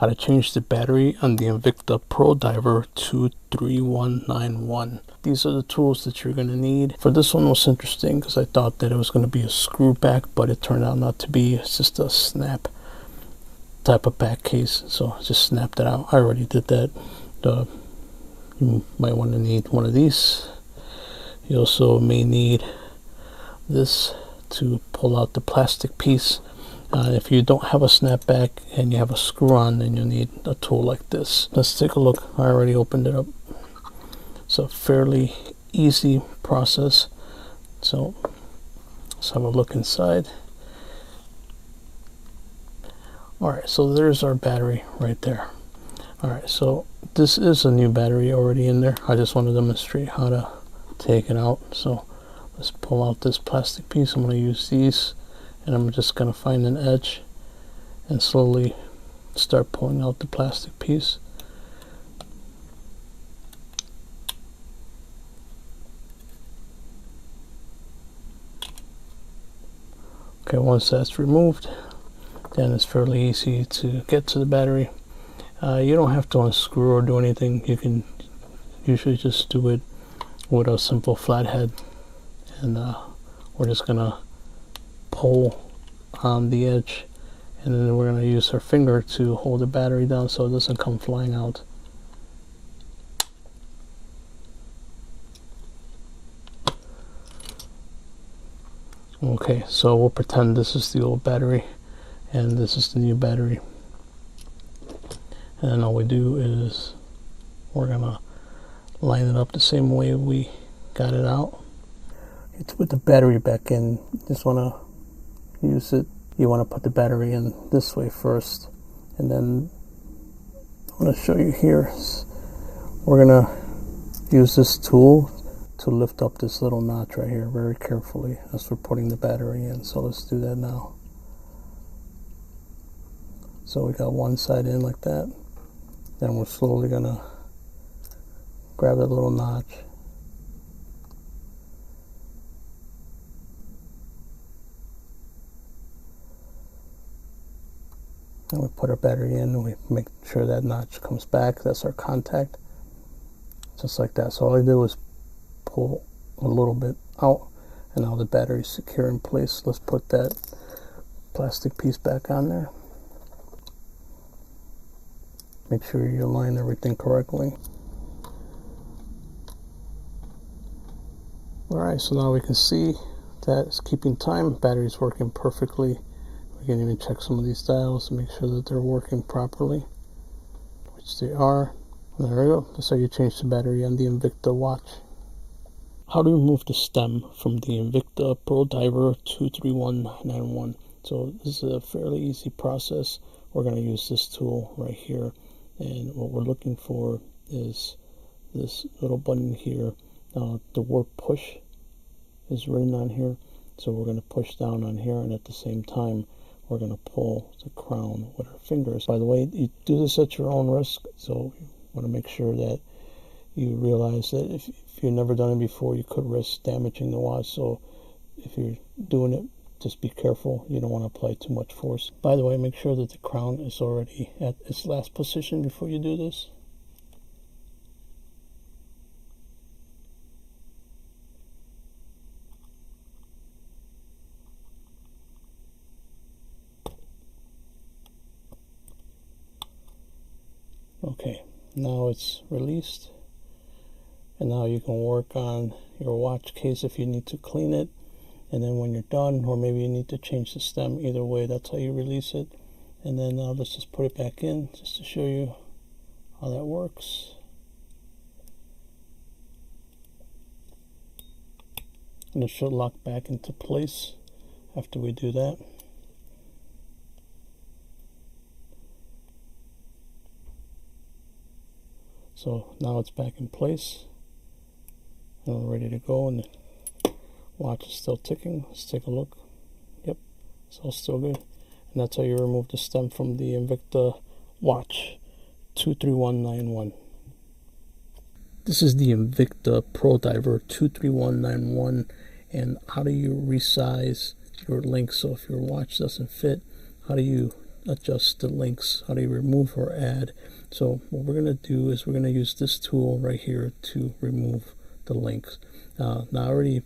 How to change the battery on the Invicta Pro Diver 23191. These are the tools that you're going to need. For this one was interesting because I thought that it was going to be a screw back, but it turned out not to be. It's just a snap type of back case, so I just snapped it out. I already did that. You might want to need one of these. You also may need this to pull out the plastic piece. If you don't have a snapback and you have a screw on, then you'll need a tool like this. Let's take a look. I already opened it up. It's a fairly easy process. So let's have a look inside. Alright, so there's our battery right there. Alright, so this is a new battery already in there. I just want to demonstrate how to take it out. So let's pull out this plastic piece. I'm going to use these. And I'm just going to find an edge and slowly start pulling out the plastic piece. Okay, once that's removed, then it's fairly easy to get to the battery. You don't have to unscrew or do anything. You can usually just do it with a simple flathead, and we're just going to pull on the edge, and then we're going to use our finger to hold the battery down so it doesn't come flying out. Okay, so we'll pretend this is the old battery and this is the new battery, and then all we do is we're going to line it up the same way we got it out. To put the battery back in, just want to use it. You want to put the battery in this way first, and then I'm going to show you here. We're going to use this tool to lift up this little notch right here very carefully as we're putting the battery in. So let's do that now. So we got one side in like that. Then we're slowly going to grab that little notch. And we put our battery in, and we make sure that notch comes back. That's our contact. Just like that. So all I did was pull a little bit out, and now the battery's secure in place. Let's put that plastic piece back on there. Make sure you align everything correctly. Alright, so now we can see that it's keeping time. Battery's working perfectly. We can even check some of these dials to make sure that they're working properly, which they are. And there we go. That's how you change the battery on the Invicta watch. How to remove the stem from the Invicta Pro Diver 23191. So this is a fairly easy process. We're going to use this tool right here, and what we're looking for is this little button here. The word push is written on here, so we're going to push down on here, and at the same time we're going to pull the crown with our fingers. By the way, you do this at your own risk, so you want to make sure that you realize that if you've never done it before, you could risk damaging the watch. So if you're doing it, just be careful. You don't want to apply too much force. By the way, make sure that the crown is already at its last position before you do this. Okay, now it's released, and now you can work on your watch case if you need to clean it, and then when you're done, or maybe you need to change the stem, either way, that's how you release it. And then let's just put it back in just to show you how that works. And it should lock back into place after we do that. So now it's back in place, and we're ready to go, and the watch is still ticking. Let's take a look. Yep, it's all still good. And that's how you remove the stem from the Invicta watch 23191. This is the Invicta Pro Diver 23191, and how do you resize your link? So if your watch doesn't fit, how do you adjust the links. How do you remove or add? So what we're going to do is we're going to use this tool right here to remove the links. Now I already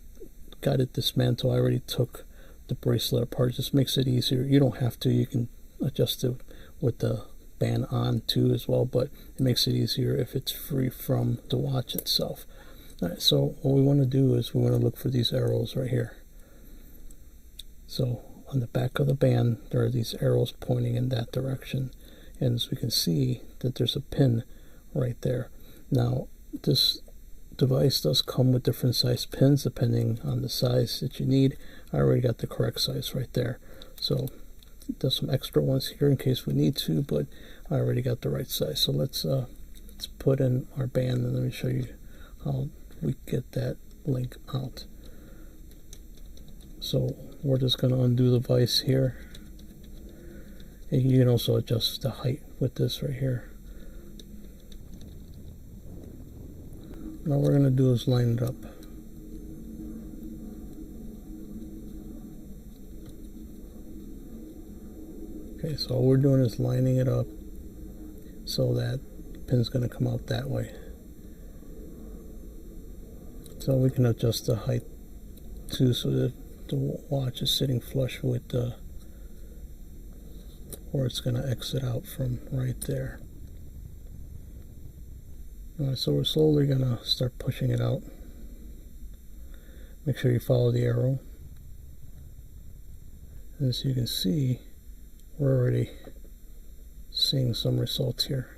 got it dismantled. I already took the bracelet apart. It just makes it easier. You don't have to. You can adjust it with the band on too as well, but it makes it easier if it's free from the watch itself. Alright, so what we want to do is we want to look for these arrows right here. So on the back of the band there are these arrows pointing in that direction, and as we can see that there's a pin right there. Now this device does come with different size pins depending on the size that you need. I already got the correct size right there, so there's some extra ones here in case we need to, but I already got the right size. So let's put in our band and let me show you how we get that link out. So we're just going to undo the vise here, and you can also adjust the height with this right here. Now what we're going to do is line it up. Okay, so all we're doing is lining it up so that the pin's going to come out that way. So we can adjust the height too so that the watch is sitting flush with the where it's going to exit out from right there. Alright, so we're slowly going to start pushing it out. Make sure you follow the arrow. As you can see, we're already seeing some results here.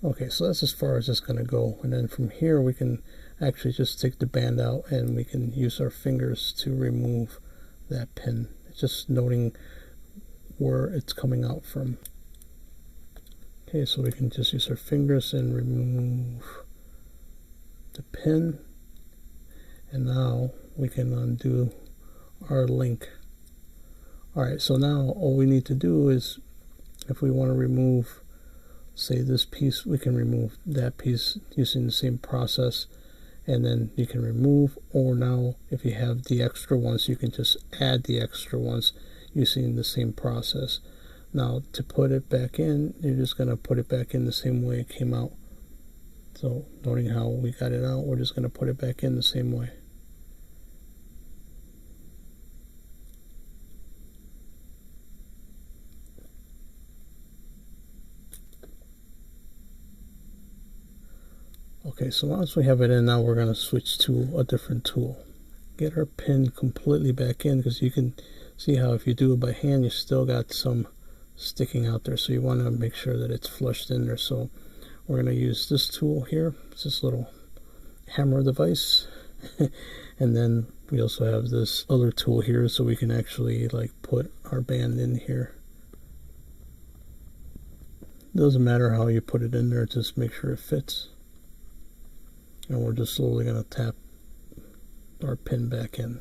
Okay, so that's as far as it's going to go, and then from here we can actually just take the band out and we can use our fingers to remove that pin. It's just noting where it's coming out from. Okay, so we can just use our fingers and remove the pin, and now we can undo our link. Alright, so now all we need to do is, if we want to remove, say, this piece, we can remove that piece using the same process, and then you can remove, or now if you have the extra ones you can just add the extra ones using the same process. Now to put it back in, you're just going to put it back in the same way it came out. So noting how we got it out, we're just going to put it back in the same way. Okay, so once we have it in, now we're going to switch to a different tool. Get our pin completely back in, because you can see how if you do it by hand you still got some sticking out there, so you want to make sure that it's flushed in there. So we're going to use this tool here. It's this little hammer device and then we also have this other tool here, so we can actually like put our band in here. Doesn't matter how you put it in there, just make sure it fits. And we're just slowly going to tap our pin back in.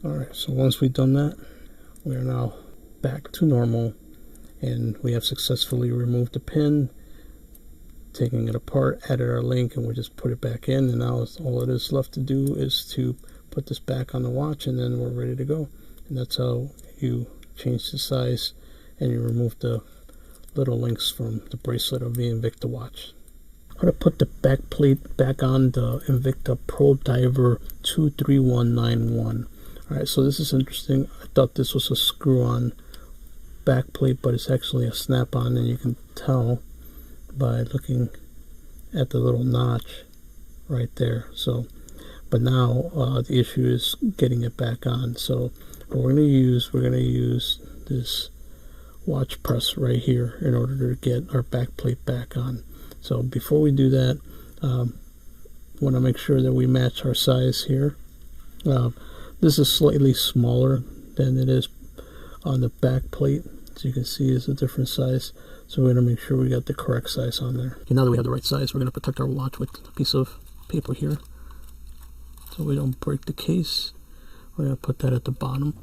Alright, so once we've done that, we are now back to normal, and we have successfully removed the pin, taking it apart, added our link, and we just put it back in, and now all it is left to do is to put this back on the watch, and then we're ready to go. And that's how you change the size and you remove the little links from the bracelet of the Invicta watch. I'm going to put the back plate back on the Invicta Pro Diver 23191. Alright, so this is interesting. I thought this was a screw-on back plate, but it's actually a snap-on, and you can tell by looking at the little notch right there. So, but now the issue is getting it back on. So what we're going to use this watch press right here in order to get our back plate back on. So before we do that, want to make sure that we match our size here. This is slightly smaller than it is on the back plate. As you can see, it's a different size. So we're going to make sure we got the correct size on there. Okay, now that we have the right size, we're going to protect our watch with a piece of paper here, so we don't break the case. We're going to put that at the bottom.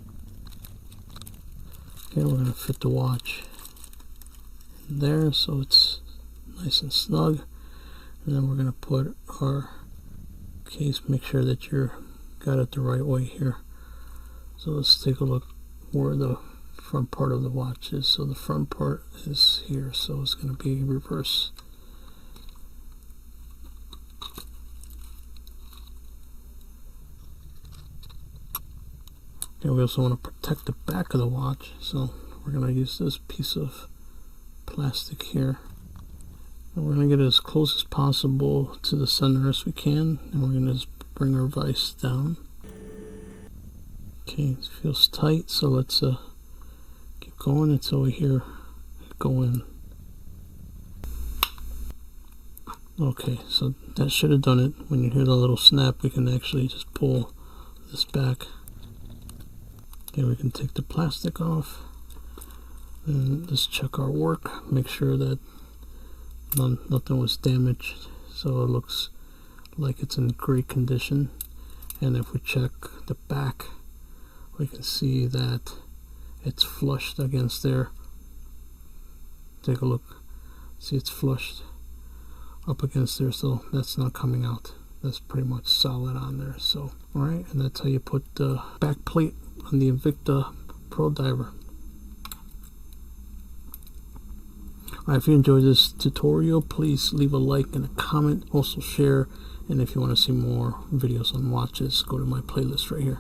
Okay, we're going to fit the watch in there so it's nice and snug. And then we're going to put our case, make sure that you're got it the right way here. So let's take a look where the front part of the watch is. So the front part is here, so it's going to be reverse. And we also want to protect the back of the watch, so we're going to use this piece of plastic here. And we're going to get it as close as possible to the center as we can, and we're going to just bring our vise down. Okay, it feels tight, so let's keep going until we hear it go in. Okay, so that should have done it. When you hear the little snap, we can actually just pull this back. Okay, we can take the plastic off and just check our work, make sure that nothing was damaged, so it looks like it's in great condition. And if we check the back, we can see that it's flushed against there. Take a look, see it's flushed up against there, so that's not coming out. That's pretty much solid on there. So alright, and that's how you put the back plate on the Invicta Pro Diver. Alright, if you enjoyed this tutorial, please leave a like and a comment, also share, and if you want to see more videos on watches, go to my playlist right here.